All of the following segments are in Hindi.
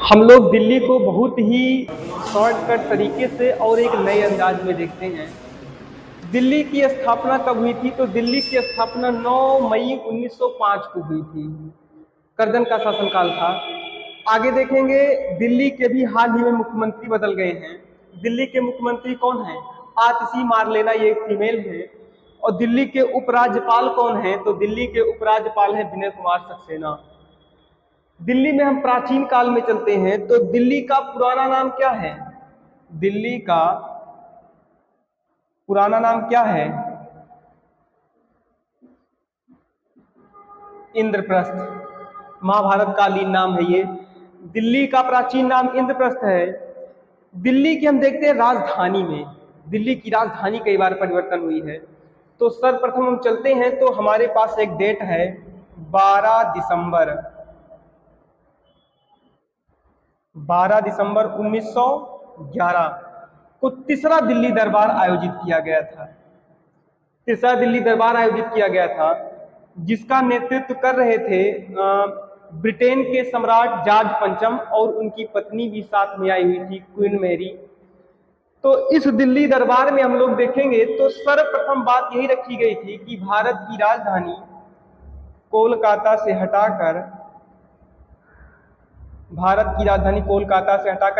हम लोग दिल्ली को बहुत ही शॉर्टकट तरीके से और एक नए अंदाज में देखते हैं। दिल्ली की स्थापना कब हुई थी? तो दिल्ली की स्थापना 9 मई 1905 को हुई थी। करजन का शासनकाल था। आगे देखेंगे, दिल्ली के भी हाल ही में मुख्यमंत्री बदल गए हैं। दिल्ली के मुख्यमंत्री कौन है? आतिशी मारलेना, ये एक फीमेल है। और दिल्ली के उपराज्यपाल कौन है? तो दिल्ली के उपराज्यपाल है विनय कुमार सक्सेना। दिल्ली में हम प्राचीन काल में चलते हैं तो दिल्ली का पुराना नाम क्या है? दिल्ली का पुराना नाम क्या है? इंद्रप्रस्थ। महाभारत कालीन नाम है ये। दिल्ली का प्राचीन नाम इंद्रप्रस्थ है। दिल्ली की हम देखते हैं राजधानी में, दिल्ली की राजधानी कई बार परिवर्तन हुई है। तो सर्वप्रथम हम चलते हैं तो हमारे पास एक डेट है 12 दिसंबर 1911 को तीसरा दिल्ली दरबार आयोजित किया गया था। तीसरा दिल्ली दरबार आयोजित किया गया था जिसका नेतृत्व कर रहे थे ब्रिटेन के सम्राट जॉर्ज पंचम, और उनकी पत्नी भी साथ में आई हुई थी, क्वीन मैरी। तो इस दिल्ली दरबार में हम लोग देखेंगे तो सर्वप्रथम बात यही रखी गई थी कि भारत की राजधानी कोलकाता से हटाकर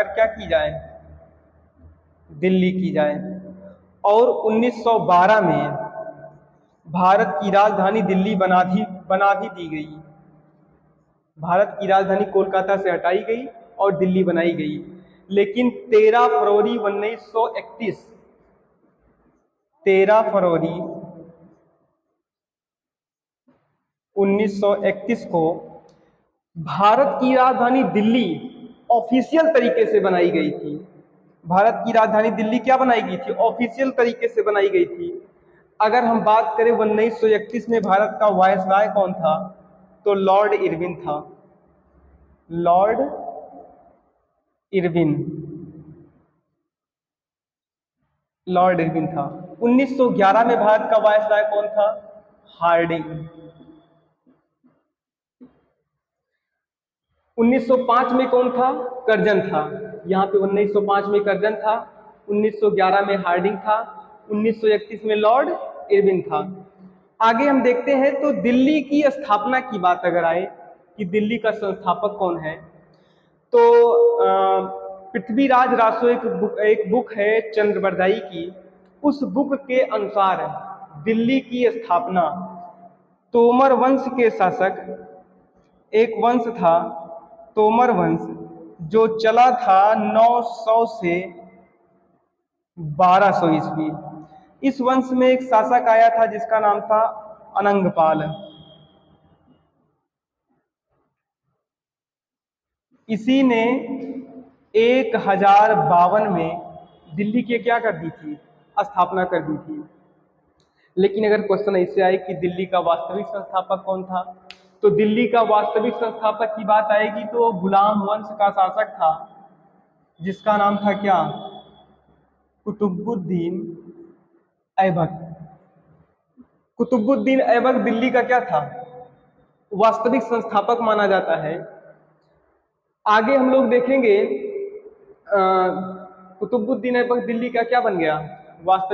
क्या की जाए? दिल्ली की जाए। और 1912 में भारत की राजधानी दिल्ली बना भी दी गई। भारत की राजधानी कोलकाता से हटाई गई और दिल्ली बनाई गई। लेकिन 13 फरवरी 1931 को भारत की राजधानी दिल्ली ऑफिशियल तरीके से बनाई गई थी। भारत की राजधानी दिल्ली क्या बनाई गई थी? ऑफिशियल तरीके से बनाई गई थी। अगर हम बात करें 1931 में भारत का वायसराय कौन था? तो लॉर्ड इरविन था। लॉर्ड इरविन लॉर्ड इरविन था। 1911 में भारत का वायसराय कौन था? हार्डिंग। 1905 में कौन था? कर्जन था। यहाँ पे 1905 में कर्जन था, 1911 में हार्डिंग था, 1931 में लॉर्ड इरविन था। आगे हम देखते हैं तो दिल्ली की स्थापना की बात अगर आए कि दिल्ली का संस्थापक कौन है, तो पृथ्वीराज रासो एक बुक है चंद्रबरदाई की। उस बुक के अनुसार दिल्ली की स्थापना तोमर वंश के शासक, एक वंश था तोमर वंश, जो चला था 900 से 1200 ईस्वी। इस वंश में एक शासक आया था जिसका नाम था अनंगपाल। इसी ने 1052 में दिल्ली की क्या कर दी थी? स्थापना कर दी थी। लेकिन अगर क्वेश्चन ऐसे आए कि दिल्ली का वास्तविक संस्थापक कौन था, तो दिल्ली का वास्तविक संस्थापक की बात आएगी तो गुलाम वंश का शासक था जिसका नाम था क्या? कुतुबुद्दीन ऐबक। कुतुबुद्दीन ऐबक दिल्ली का क्या था? वास्तविक संस्थापक माना जाता है। आगे हम लोग देखेंगे कुतुबुद्दीन ऐबक दिल्ली का क्या बन गया? वास्तविक